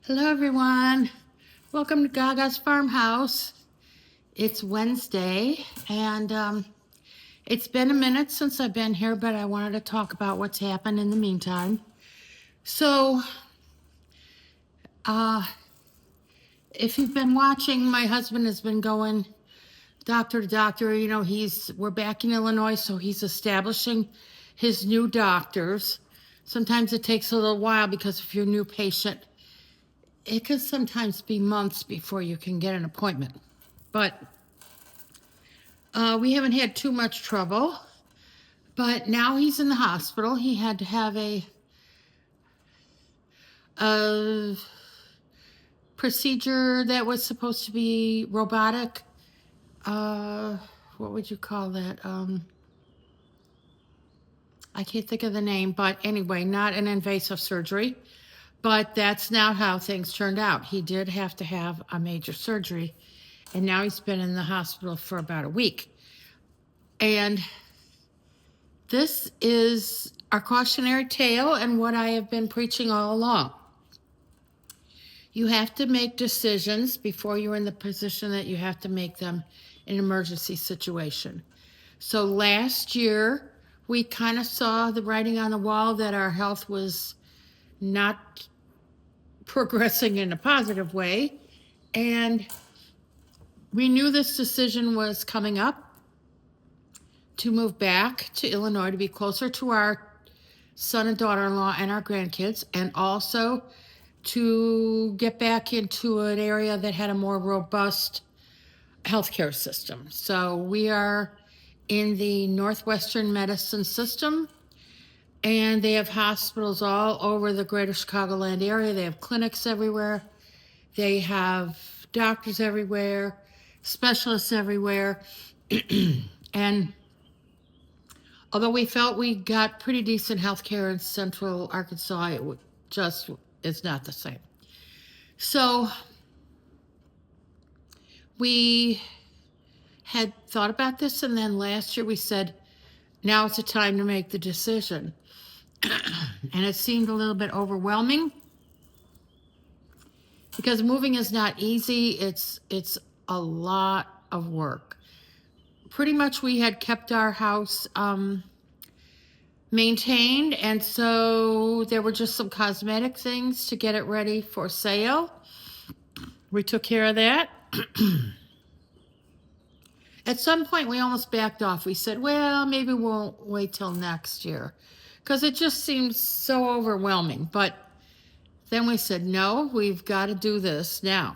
Hello, everyone. Welcome to Gaga's Farmhouse. It's Wednesday, and it's been a minute since I've been here, but I wanted to talk about what's happened in the meantime. So, uh, if you've been watching, my husband has been going doctor to doctor. You know, we're back in Illinois, so he's establishing his new doctors. Sometimes it takes a little while because if you're a new patient, it could sometimes be months before you can get an appointment. But we haven't had too much trouble. But now he's in the hospital. He had to have a procedure that was supposed to be robotic. What would you call that? I can't think of the name, but anyway, not an invasive surgery. But that's not how things turned out. He did have to have a major surgery, and now he's been in the hospital for about a week. And this is our cautionary tale and what I have been preaching all along. You have to make decisions before you're in the position that you have to make them in an emergency situation. So last year, we kind of saw the writing on the wall that our health was not progressing in a positive way. And we knew this decision was coming up to move back to Illinois to be closer to our son and daughter-in-law and our grandkids, and also to get back into an area that had a more robust healthcare system. So we are in the Northwestern Medicine System, and they have hospitals all over the greater Chicagoland area. They have clinics everywhere. They have doctors everywhere, specialists everywhere. And although we felt we got pretty decent health care in central Arkansas, it just is not the same. So we had thought about this, and then last year we said, now it's the time to make the decision. And it seemed a little bit overwhelming because moving is not easy. It's a lot of work. Pretty much we had kept our house maintained, and so there were just some cosmetic things to get it ready for sale. We took care of that. At some point, we almost backed off. We said, well, maybe we'll wait till next year, because it just seems so overwhelming. But then we said, no, we've got to do this now.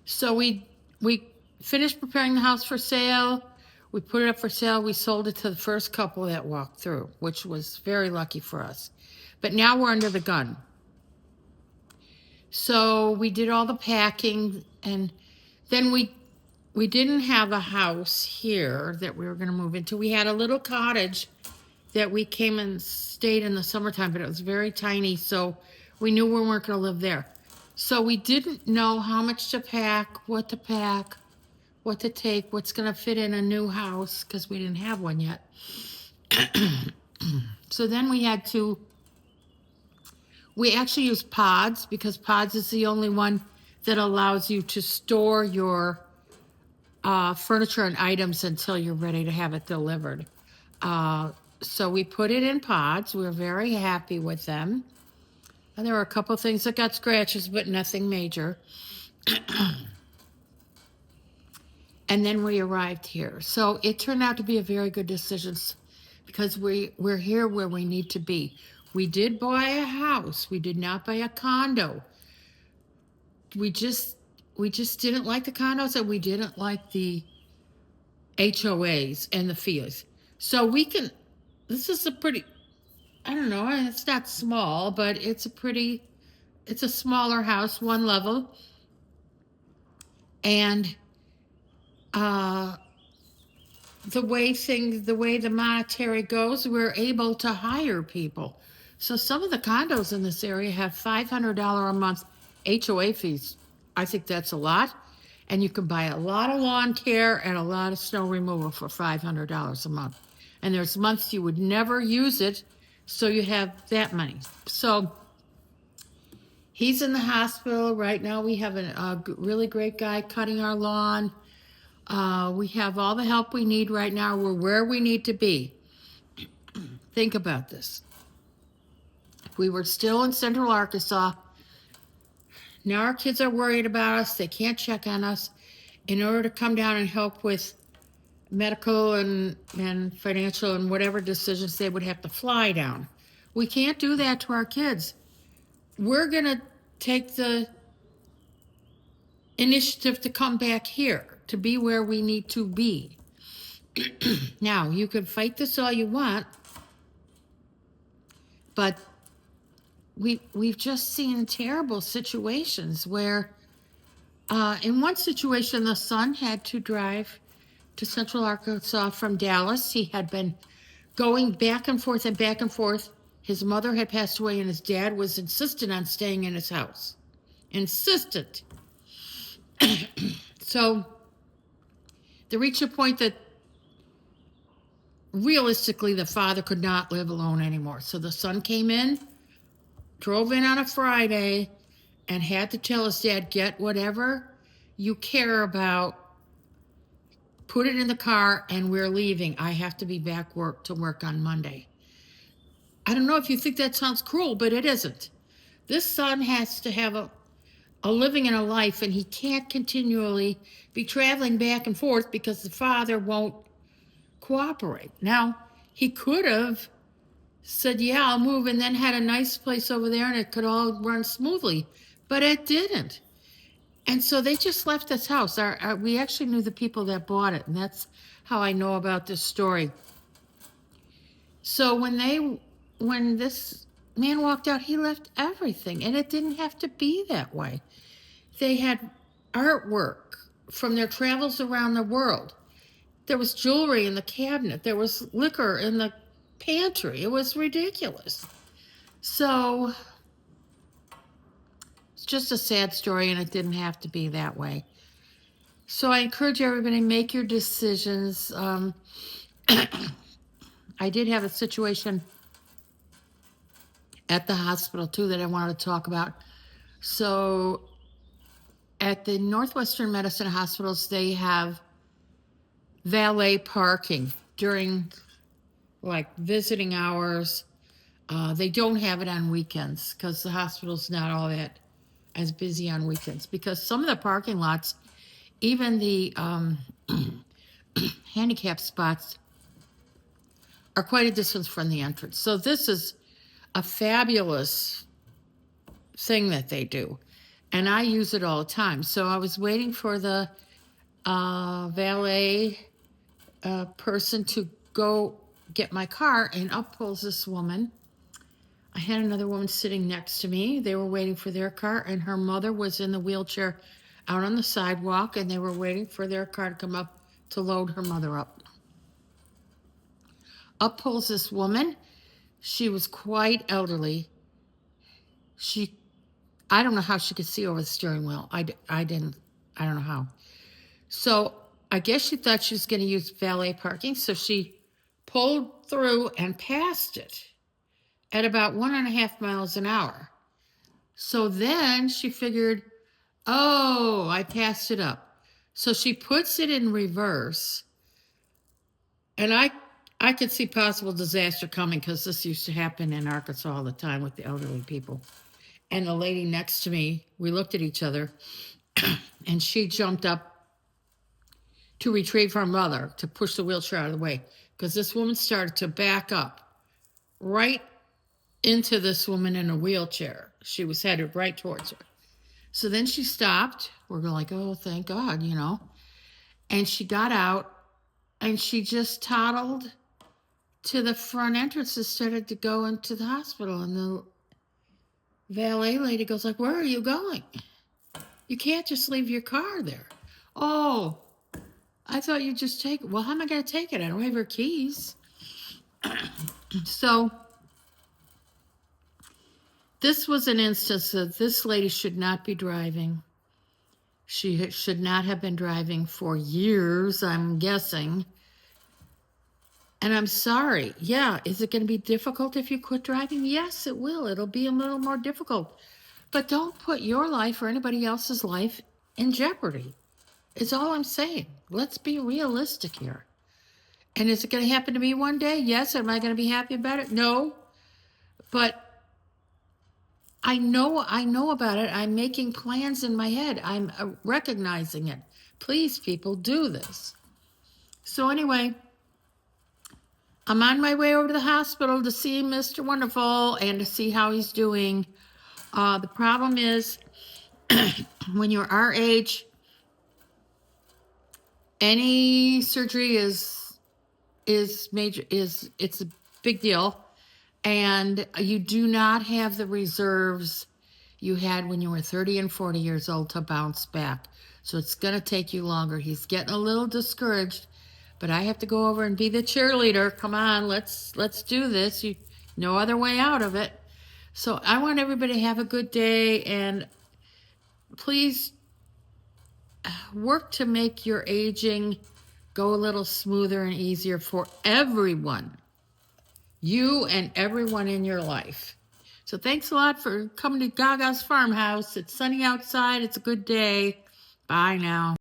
So we finished preparing the house for sale. We put it up for sale. We sold it to the first couple that walked through, which was very lucky for us. But now we're under the gun. So we did all the packing, and then we didn't have a house here that we were going to move into. We had a little cottage that we came and stayed in the summertime, but it was very tiny, so we knew we weren't going to live there. So we didn't know how much to pack, what to take, what's going to fit in a new house, because we didn't have one yet. So then we actually used Pods, because Pods is the only one that allows you to store your furniture and items until you're ready to have it delivered. So we put it in Pods. We were very happy with them. And there were a couple of things that got scratches, but nothing major. And then we arrived here. So it turned out to be a very good decision, because we're here where we need to be. We did buy a house. We did not buy a condo. We just didn't like the condos, and we didn't like the HOAs and the fees. So this is a pretty, I don't know, it's not small, but it's a smaller house, one level. And the way the monetary goes, we're able to hire people. So some of the condos in this area have $500 a month HOA fees. I think that's a lot. And you can buy a lot of lawn care and a lot of snow removal for $500 a month. And there's months you would never use it, so you have that money. So He's in the hospital right now. We have a really great guy cutting our lawn. We have all the help we need right now. We're where we need to be. Think about this. If we were still in Central Arkansas, now our kids are worried about us. They can't check on us. In order to come down and help with medical and financial and whatever decisions, they would have to fly down. We can't do that to our kids. We're going to take the initiative to come back here, to be where we need to be. Now, you can fight this all you want, but we've just seen terrible situations where, in one situation, the son had to drive to Central Arkansas from Dallas. He had been going back and forth and back and forth. His mother had passed away, and his dad was insistent on staying in his house. Insistent. So they reached a point that realistically the father could not live alone anymore. So the son came in, drove in on a Friday, and had to tell his dad, get whatever you care about, put it in the car, and we're leaving. I have to be back to work on Monday. I don't know if you think that sounds cruel, but it isn't. This son has to have a living and a life, and he can't continually be traveling back and forth because the father won't cooperate. Now, he could have said, yeah, I'll move, and then had a nice place over there, and it could all run smoothly, but it didn't. And so they just left this house. We actually knew the people that bought it, and that's how I know about this story. So when this man walked out, he left everything, and it didn't have to be that way. They had artwork from their travels around the world. There was jewelry in the cabinet. There was liquor in the pantry. It was ridiculous. So it's just a sad story, and it didn't have to be that way. So I encourage everybody, make your decisions. I did have a situation at the hospital too that I wanted to talk about. So at the Northwestern Medicine hospitals, they have valet parking during like visiting hours. They don't have it on weekends because the hospital's not all that as busy on weekends, because some of the parking lots, even the handicap spots, are quite a distance from the entrance. So this is a fabulous thing that they do, and I use it all the time. So I was waiting for the valet person to go get my car, and up pulls this woman. I had another woman sitting next to me. They were waiting for their car, and her mother was in the wheelchair out on the sidewalk, and they were waiting for their car to come up to load her mother up. Up pulls this woman. She was quite elderly. I don't know how she could see over the steering wheel. I don't know how. So I guess she thought she was going to use valet parking, so she pulled through and passed it at about 1.5 miles an hour. So then she figured, oh, I passed it up. So she puts it in reverse, and I could see possible disaster coming because this used to happen in Arkansas all the time with the elderly people. And the lady next to me, we looked at each other, and she jumped up to retrieve her mother, to push the wheelchair out of the way, because this woman started to back up right into this woman in a wheelchair. She was headed right towards her. So then she stopped. We're like, oh, thank God, you know. And she got out, and she just toddled to the front entrance and started to go into the hospital. And the valet lady goes like, where are you going? You can't just leave your car there. Oh, I thought you'd just take it. Well, how am I going to take it? I don't have her keys. So this was an instance that this lady should not be driving. She should not have been driving for years, I'm guessing. And I'm sorry. Yeah, is it going to be difficult if you quit driving? Yes, it will. It'll be a little more difficult. But don't put your life or anybody else's life in jeopardy. Is all I'm saying. Let's be realistic here. And is it going to happen to me one day? Yes. Am I going to be happy about it? No. But I know about it. I'm making plans in my head. I'm recognizing it. Please, people, do this. So anyway, I'm on my way over to the hospital to see Mr. Wonderful and to see how he's doing. The problem is, when you're our age, any surgery is major. It's a big deal, and you do not have the reserves you had when you were 30 and 40 years old to bounce back. So it's going to take you longer. He's getting a little discouraged, but I have to go over and be the cheerleader. Come on, let's do this. No other way out of it. So I want everybody to have a good day, and please work to make your aging go a little smoother and easier for everyone. You and everyone in your life. So thanks a lot for coming to Gaga's Farmhouse. It's sunny outside. It's a good day. Bye now.